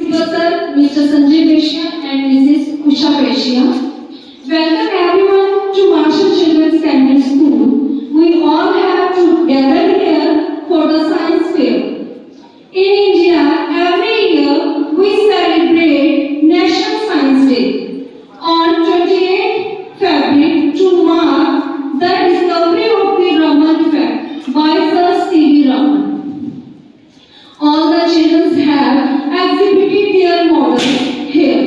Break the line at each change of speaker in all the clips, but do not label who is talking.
Professor Mr. Sanjay Beshia and Mrs. Usha Beshia. Welcome everyone to Marshall Children's Secondary School. We all have to gather here for the science fair. In India, every year we celebrate National Science Day on 28th February to mark the discovery of the Raman effect by Sir C.V. Raman. All the children have exhibited their models here.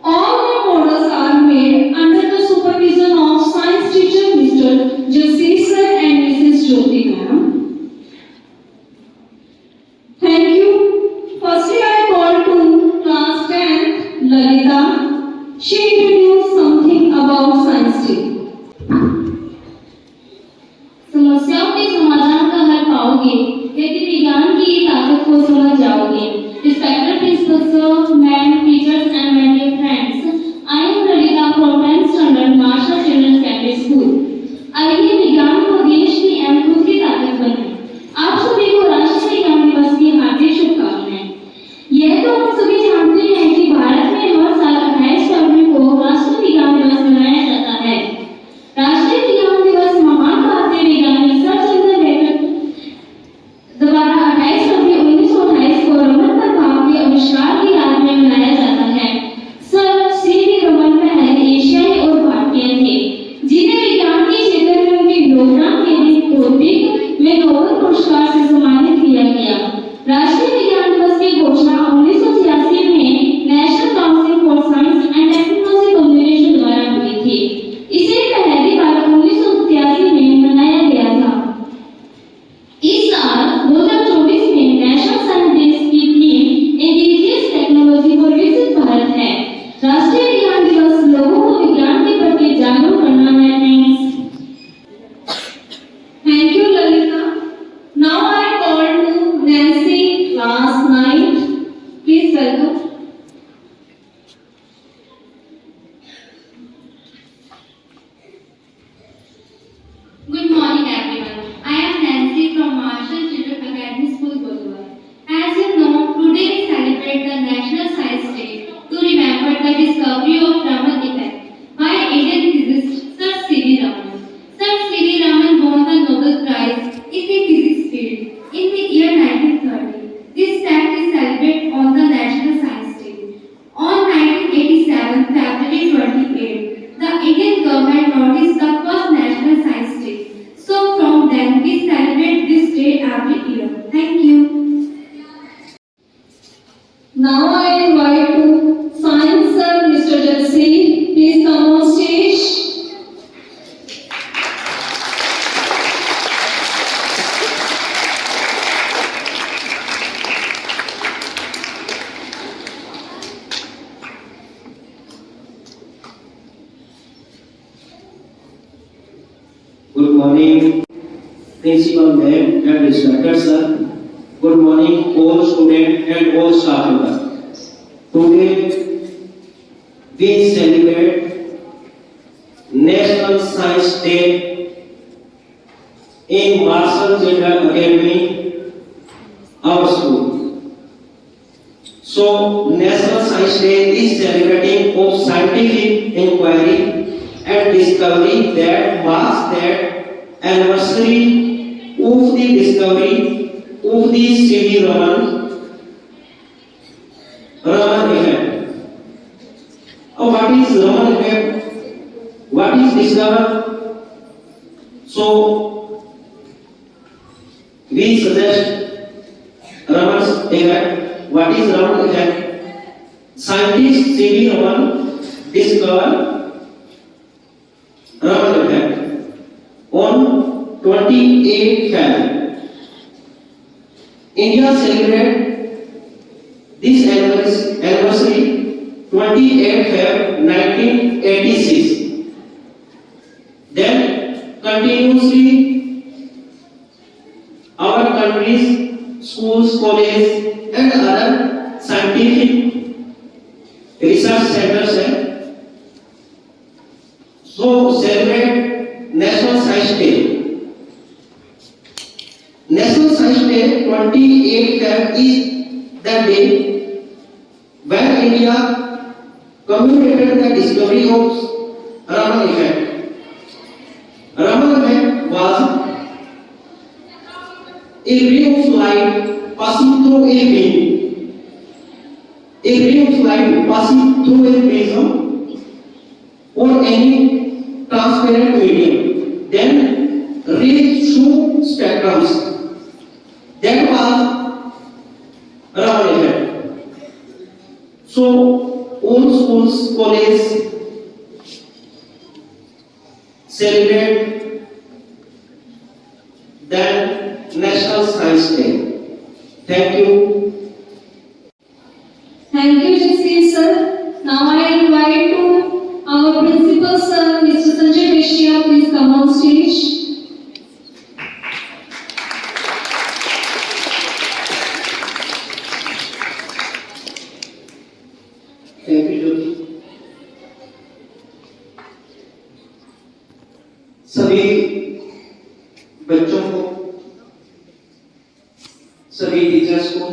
All the models are made under the supervision of science teacher Mr. Jasir sir and Mrs. Jyoti ma'am. Thank you. Firstly, I call to class 10th Lalita. She introduced something about science day.
समस्याओं के समाधान का हल पाओगे यदि विज्ञान की ताकत को समझ जाओगे. Respected principal sir, ma'am, teachers and my dear friends, I am Lalita from 10th standard Marshall Children's Secondary School. आइए विज्ञान को देश की एवं खुद की ताकत बनाएं. आप सभी को राष्ट्रीय विज्ञान दिवस की हार्दिक शुभकामनाएं. यह तो हम सभी जानते हैं कि भारत में हर साल 28 फरवरी को राष्ट्रीय विज्ञान दिवस मनाया जाता है. राष्ट्रीय विज्ञान दिवस महान भारतीय वैज्ञानिक सर चंद्र द्वारा 28 फरवरी 1928 को रमन प्रभाव के आविष्कार की याद में मनाया जाता है. Sir CV. रमन पहले एशियाई और भारतीय थे जिन्हें विज्ञान के क्षेत्र में उनके योगदान के लिए भौतिक में नोबेल पुरस्कार से सम्मानित किया गया. राष्ट्रीय विज्ञान दिवस की घोषणा 1986 में national council for science and technology communication द्वारा हुई थी. इसे पहली बार 1983 में मनाया गया था. इस साल 2024 में नेशनल साइंस डे की थीम इंडिजियस टेक्नोलॉजी फॉर विकसित भारत है. राष्ट्रीय विज्ञान दिवस लोगों को विज्ञान के प्रति जागरूक करना है.
Thank you, Lalita. Now I call to Nancy, class 9. Please welcome.
Good morning everyone. I am Nancy from Marshall Children's Academy School, Bollywood. As you know, today we celebrate the National Science Day to remember the discovery of Raman effect by Indian physicist Sir C.V. Raman. Sir C.V. Raman won the Nobel Prize in the physics field in the year 1930. This fact is celebrated on the National Science Day. On 1987, February 28, the Indian government noticed the first National Science Day. So from then, we celebrate this day every year. Thank you.
Now I invite to Science Sir Mr. Jasir. Please come on stage.
Good morning, Principal Ma'am and Respected Sir. Good morning, all students and all staff members. Today we celebrate National Science Day in Marshall Children's Academy, our school. So, National Science Day is celebrating of scientific inquiry and discovery that marks that anniversary of the discovery of the C.V. Raman effect. What is Raman effect? What is discovered? So we suggest Raman's effect. What is Raman effect? Scientist C.V. Raman discovered Raman effect on 28 February. India celebrated this anniversary 28 February 1986. Then continuously our country's schools, colleges and other scientific research centers have so celebrate National Science Day. National Science Day 28 February is the day India commemorated the discovery of Raman effect. Raman effect was a ray of light passing through a beam. A ray of light passing through a prism or any transparent medium. Then rays through spectrums. That was Raman effect. So all schools, colleges celebrate that National Science Day. Thank you.
Thank you, Jaskin sir. Now I invite to our principal sir, Mr. Sanjay Beshia, please come on stage.
Thank you, Jyoti. सभी बच्चों को, सभी teachers को,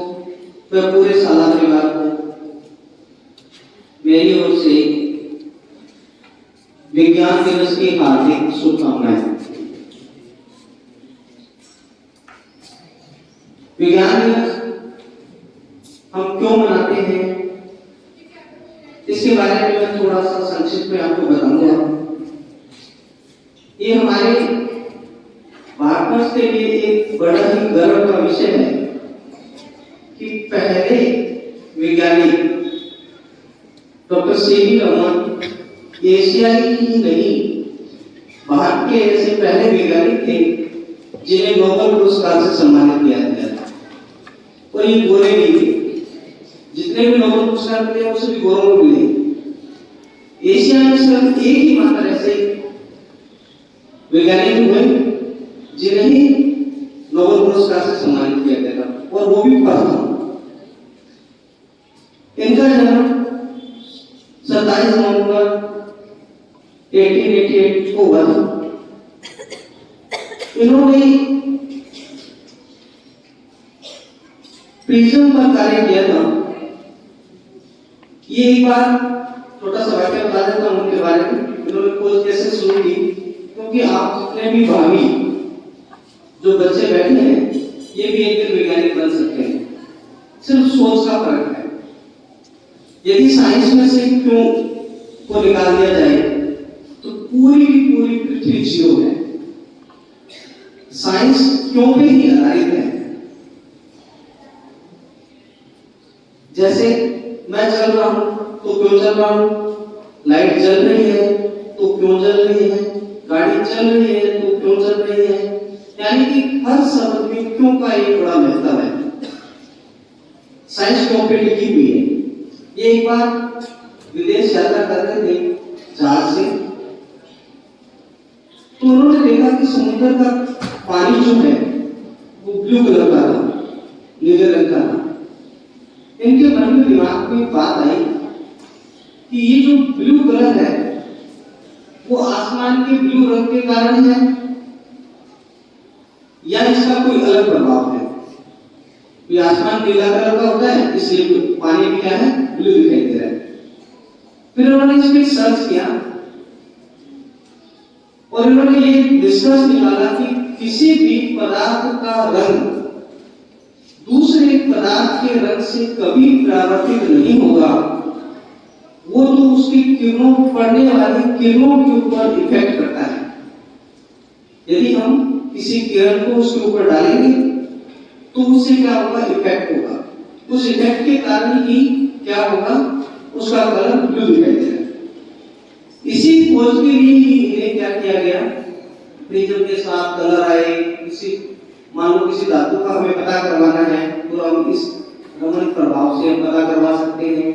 व पूरे शाला परिवार को मेरी ओर से विज्ञान दिवस की हार्दिक शुभकामनाएं। विज्ञान दिवस हम क्यों मनाते हैं, इसके बारे में मैं थोड़ा सा संक्षिप्त में आपको बताऊंगा। ये हमारे भारतवर्ष के लिए एक बड़ा ही गर्व का विषय है कि पहले वैज्ञानिक डॉक्टर सीवी रमन एशियाई ही नहीं, भारत के ऐसे पहले वैज्ञानिक थे जिन्हें नोबेल पुरस्कार से सम्मानित किया गया था। और ये गोरे नहीं थे, जितने भी नोबेल पुरस्कार मिले वो सभी गोरों को मिले। एशिया में सिर्फ एक ही मात्र ऐसे वैज्ञानिक हुए जिन्हें नोबेल पुरस्कार से सम्मानित किया गया था, और वो भी प्रथम। इनका जन्म 27 नवंबर 1888 को हुआ था। इन्होंने प्रिज्म पर कार्य किया था। ये एक बार छोटा सा वाक्य बता देता हूं उनके बारे में। इन्होंने खोज कैसे शुरू की, क्योंकि आप जितने भी भावी जो बच्चे बैठे हैं ये भी एक दिन वैज्ञानिक बन सकते हैं, सिर्फ सोच का फर्क है। यदि साइंस में से क्यों को निकाल दिया जाए तो पूरी की पूरी पृथ्वी जीरो है। साइंस क्यों पे ही आधारित है। जैसे मैं चल रहा हूं तो क्यों चल रहा हूं, लाइट जल रही है तो क्यों जल रही है, गाड़ी चल रही है तो क्यों चल रही है। यानी कि हर शब्द में क्यों का एक बड़ा महत्व है। साइंस क्यों पे लिखी हुई है। ये एक बार विदेश यात्रा कर रहे थे जहाज से, तो उन्होंने देखा कि समुद्र का पानी जो है वो ब्लू कलर का था, नीले रंग का था। इनके मन में दिमाग में बात आई कि ये जो ब्लू कलर है वो आसमान के ब्लू रंग के कारण है या इसका कोई अलग प्रभाव है। ये आसमान नीला कलर का होता है इसलिए पानी भी क्या है, ब्लू दिखाई दे रहा है। फिर उन्होंने इस पे सर्च किया और इन्होंने ये निष्कर्ष निकाला कि किसी भी पदार्थ का रंग दूसरे पदार्थ के रंग से कभी परावर्तित नहीं होगा, वो तो उसकी किरणों, पड़ने वाली किरणों के ऊपर इफेक्ट करता है। यदि हम किसी किरण को उसके ऊपर डालेंगे तो उससे क्या होगा, इफेक्ट होगा। उस इफेक्ट के कारण ही क्या होगा, उसका कलर ब्लू दिखाई देगा। इसी खोज के लिए ही इन्हें क्या किया गया, प्रिज्म के साथ कलर आए। किसी मान लो किसी धातु का हमें पता करवाना है तो हम इस रमन प्रभाव से हम पता करवा सकते हैं।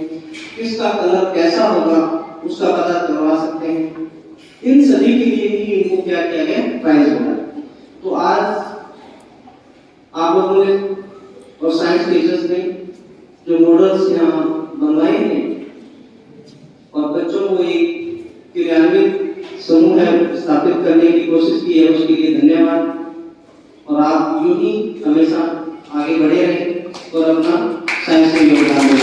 किसका कलर कैसा होगा उसका पता करवा सकते हैं। इन सभी के लिए ही इनको क्या किया गया, प्राइज मिला। तो आज आप लोगों ने और साइंस टीचर्स ने जो मॉडल्स यहाँ बनवाए हैं और बच्चों को एक क्रियान्वित समूह है स्थापित करने की कोशिश की है, उसके लिए धन्यवाद। और आप यूं ही हमेशा आगे बढ़े रहें और अपना साइंस में योगदान दें।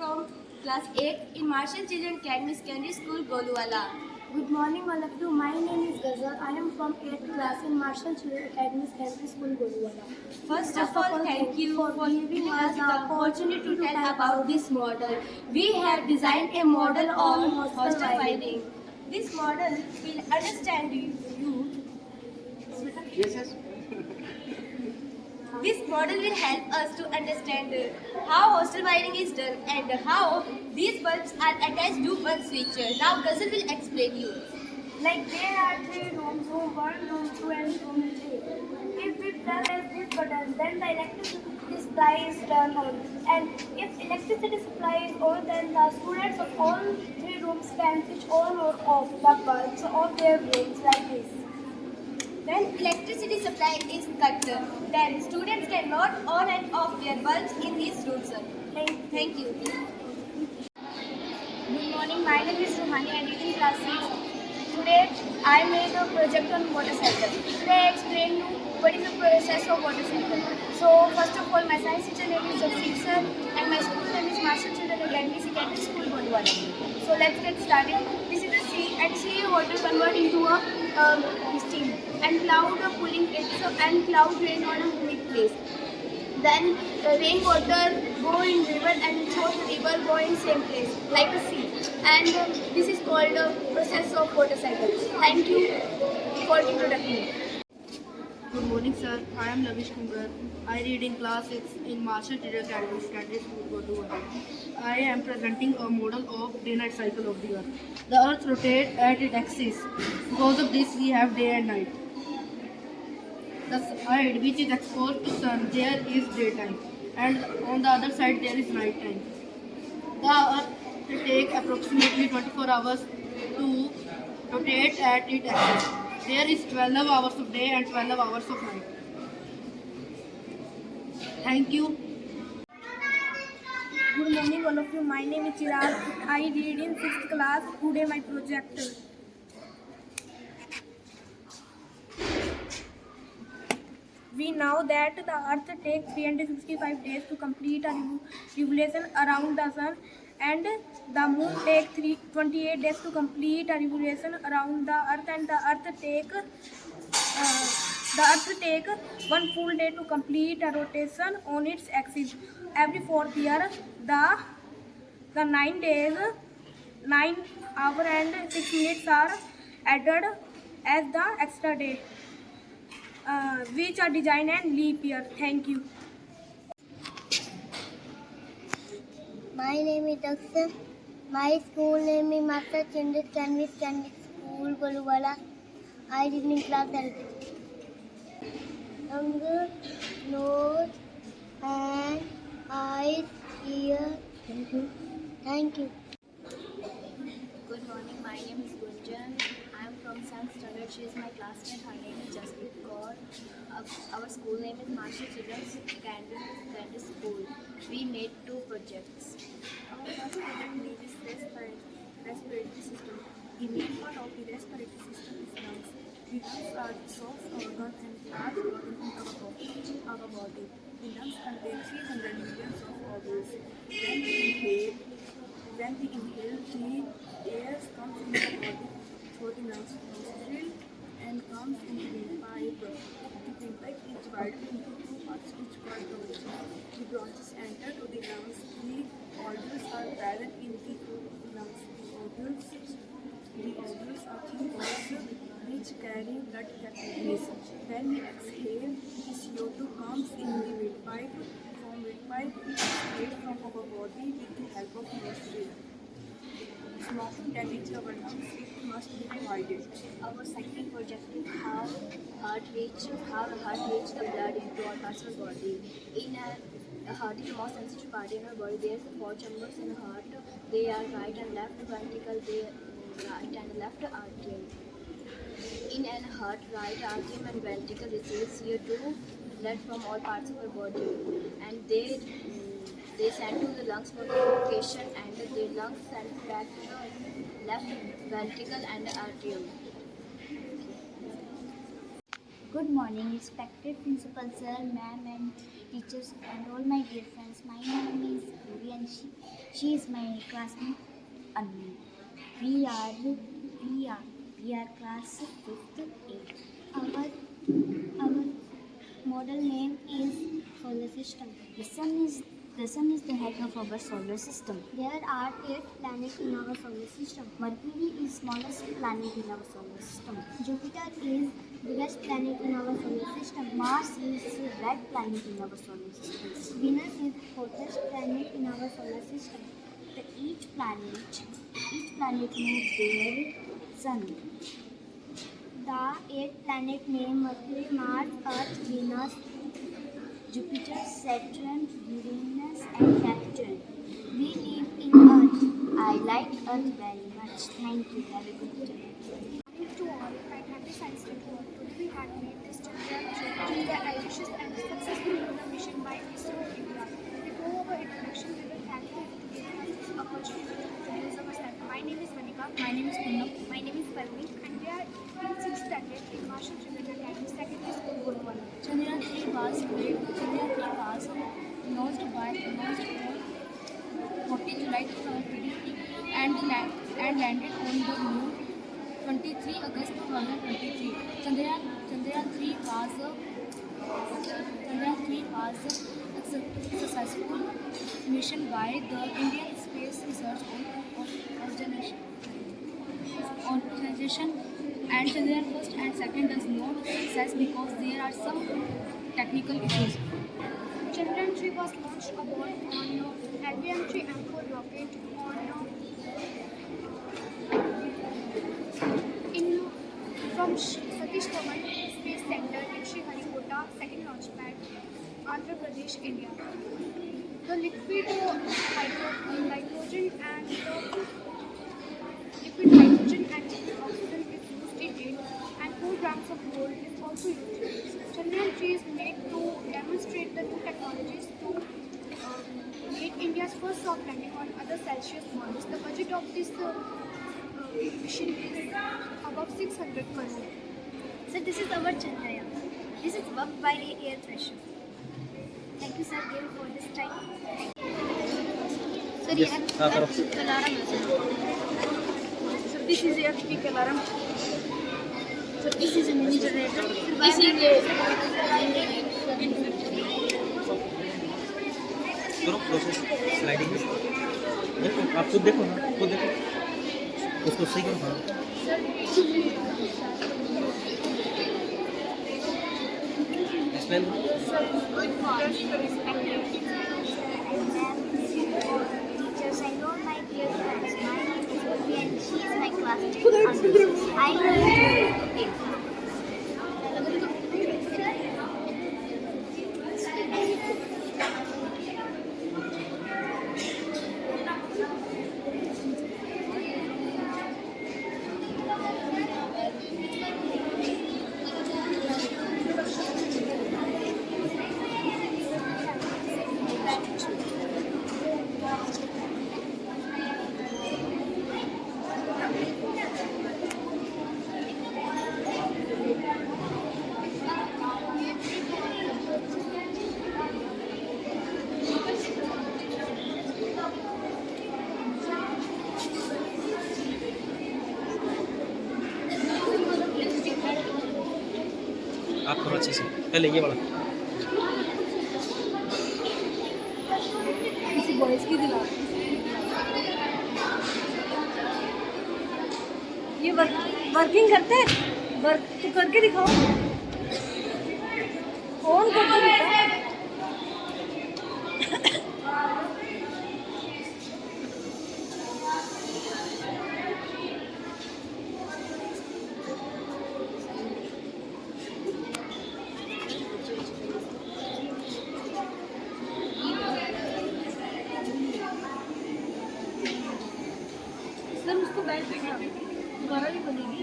from class 8 in Marshall Children Academy Secondary School, Goluwala.
Good morning, all of you. My name is Ghazal. I am from 8th class in Marshall Children Academy Secondary School, Goluwala.
First of all, thank you for giving us the opportunity to tell about this model. We have designed a model on hostel wiring. This model will understand you.
Yes.
This model will help us to understand how hostel wiring is done and how these bulbs are attached to one switch. Now Ghazal will explain you.
Like there are 3 rooms, room 1, room 2 and room 3. If we press this button, then the electricity supply is turned on. And if electricity supply is on, then the students of all 3 rooms can switch on or off the bulbs of their rooms like this.
When electricity supply is cut, then students cannot on and off their bulbs in these rooms. Thank you.
Good morning, my name is Rohani and in class 6. Today I made a project on water cycle. Today I explain you what is the process of water cycle. So first of all, my science teacher name is Jaspreet sir and my school name is Marshall Children Academy Secondary School, Goluwala. So let's get started. This is the sea and sea water convert into a steam and cloud pulling it and cloud rain on a big place. Then rainwater go in river and through the river go in same place like a sea. And this is called process of water cycle. Thank you for introduction.
Good morning, sir. I am Lavish Kumar. I read in class 6 in Marshall Children Academy Secondary School, Goluwala. I am presenting a model of day-night cycle of the Earth. The Earth rotates at its axis. Because of this, we have day and night. The side which is exposed to sun, there is daytime, and on the other side there is night time. The Earth will take approximately 24 hours to rotate at its axis. There is 12 hours of day and 12 hours of night. Thank you.
Good morning, all of you. My name is Chirag. I read in 6th class. Today my project. We know that the Earth takes 365 days to complete a revolution around the Sun, and the Moon takes 28 days to complete a revolution around the Earth, and the Earth take 1 full day to complete a rotation on its axis. Every 4th year, the 9 days, 9 hours and 6 minutes are added as the extra day, which are designed and leap year. Thank you.
My name is Daksha. My school name is Master Chandra Canvas School, Goluwala. I read in class 12. Tongue, nose, hand, eyes, ear. Thank you.
Good morning, my name is Gunjan. I am from 7th standard. She is my classmate. Her name is Jaspreet Kaur. Our school name is Marshall Children's Academy School. We made 2 projects.
Our first project name is respiratory system. The main part of the respiratory system is lungs. The lungs are the soft organ and large organ in our body. The lungs contain 300 million of organs. When we inhale, the air comes in the body through the nostril and comes in the windpipe. The windpipe is divided into 2 parts, each part bronches. The bronches enter to the lungs. The nodules are present in the lungs. The nodules are thin balls which carry blood capillaries. When we exhale, the CO2 comes in the windpipe. From windpipe, it is exhaled from our body with the help of nostril. Smoking damage our lungs, it must be divided.
Our second project is how heart reach the blood into our parts of our body. The heart is the most sensitive part in our body. There are 4 chambers in the heart. They are right and left ventricle. They are right and left atrium. In an heart, right atrium and ventricle receives CO2 blood from all parts of our body, and they send to the lungs for purification, and the lungs send back to the left ventricle and atrium.
Good morning, respected principal sir, ma'am, and teachers, and all my dear friends. My name is Puri, and she is my classmate. Anmi. We are class 5th A. Our model name is solar system. The sun is the head of our solar system. There are 8 planets in our solar system. Mercury is smallest planet in our solar system. Jupiter is biggest planet in our solar system. Mars is red planet in our solar system. Venus is hottest planet in our solar system. Each planet moves their sun. The 8 planet name Mercury, Mars, Earth, Venus, Jupiter, Saturn, Uranus, and Neptune. We live in Earth. I like Earth very much. Thank you. Have a good day.
To all, I'm happy science to all. Today we had made this Chandrayaan which is the ambitious and successful lunar mission by ISRO India. Before our introduction, we will thank you to giving us this opportunity to introduce ourselves. My name is Manika. My name is Poonam. My name is Parveen, and we are in 6th standard in Marshall Junior Academy Secondary School, Guruvalla.
Chandrayaan 3 was launched on 14 July 2023 and landed on the moon 23 August 2023. Chandrayaan 3 was a successful mission by the Indian Space Research Organization, and Chandrayaan 1st and 2nd does not success because there are some technical issues.
Chandrayaan 3 was launched aboard on LVM-3 M4 rocket from Satish Dhawan Space Center in Sriharikota, second launch pad, Andhra Pradesh, India. The liquid hydrogen and liquid oxygen is used in it, and 4 grams of gold is also used. Chandrayaan 3 is made to demonstrate the new technologies to make India's first soft landing on other Celsius models. The budget of this mission is about 600 crore.
So this is our Chandrayaan. This is worked by air pressure. Thank you, sir, again for this time. Sir, you have alarm.
So this is electric alarm.
So this is a mini generator.
This is
करो process sliding में देखो आप खुद देखो ना खुद देखो उसको सही करो हाँ explain
Good morning, respected teachers and all my dear friends. My name is Puri and she is my classmate. I love you.
आप करो अच्छे से पहले ये वाला
किसी बॉयज की दिला ये वर्किंग करते हैं वर्क तो करके दिखाओ कौन करता है सर उसको बैठ देखना दोबारा नहीं बनेगी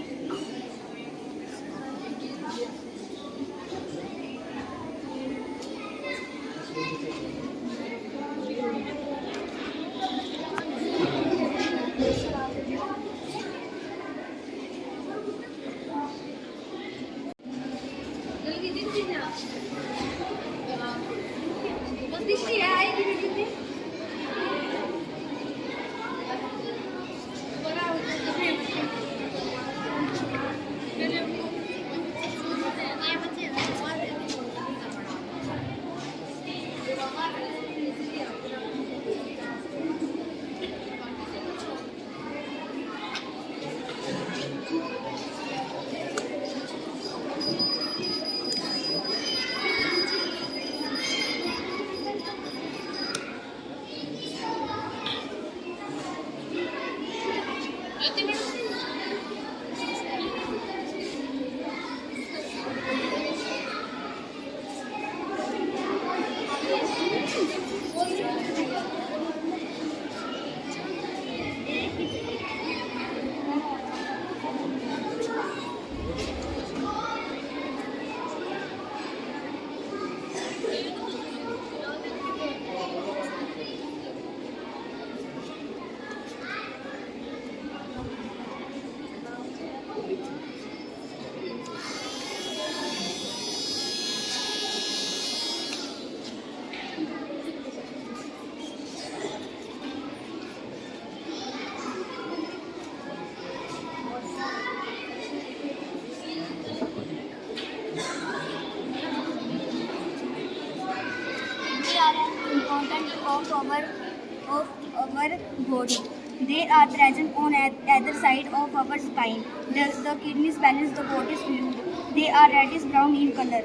They are an important of our body. They are present on either side of our spine. The kidneys balance the body's fluid. They are reddish brown in color.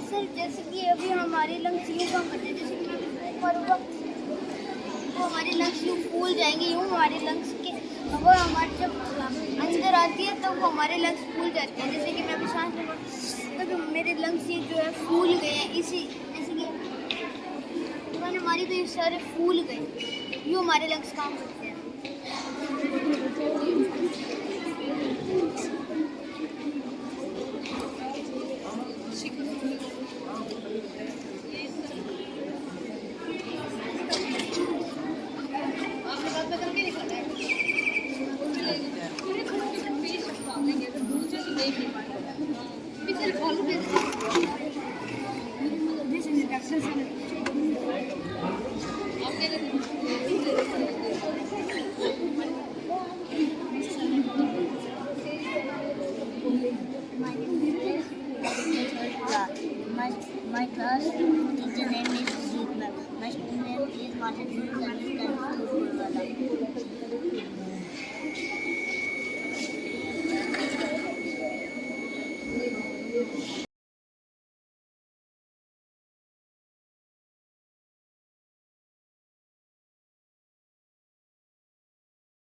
Sir जैसे कि अभी हमारे लंग्स यूँ काम करते हैं, जैसे कि मैं ऊपर होगा तो हमारे लंग्स यूँ फूल जाएंगे, यूँ हमारे लंग्स के हवा हमारे जब अंदर आती है तो वो हमारे लंग्स फूल जाते हैं। जैसे कि मैं अभी सांस लेता तो मेरे लंग्स ये जो है फूल गए हैं, इसी जैसे कि मैंने हमारी तो ये सारे फूल गए, यूँ हमारे लंग्स काम करते हैं।
My class teacher name is Jeet Ma'am. My student name is Martin Luther King.